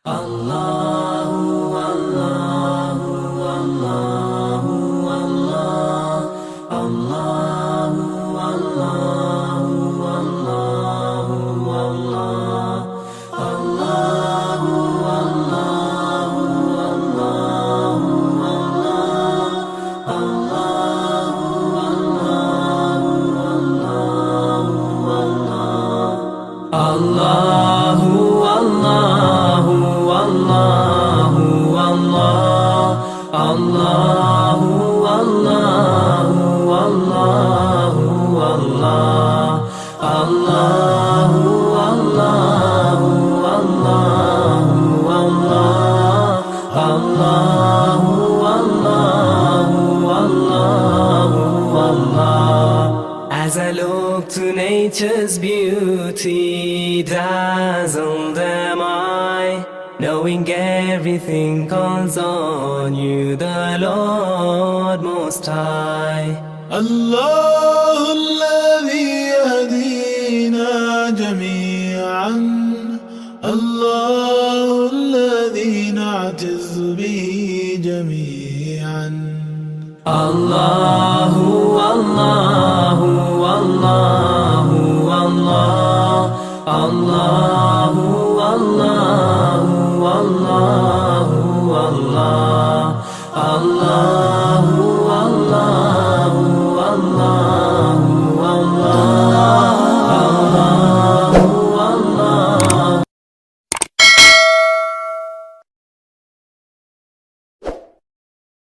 الله الله الله الله الله الله الله الله الله As I look to nature's beauty, dazzled am I, knowing everything calls on you, the Lord Most High. الله الذي يهدينا جميعا، الله الذي نعتز به جميعا. الله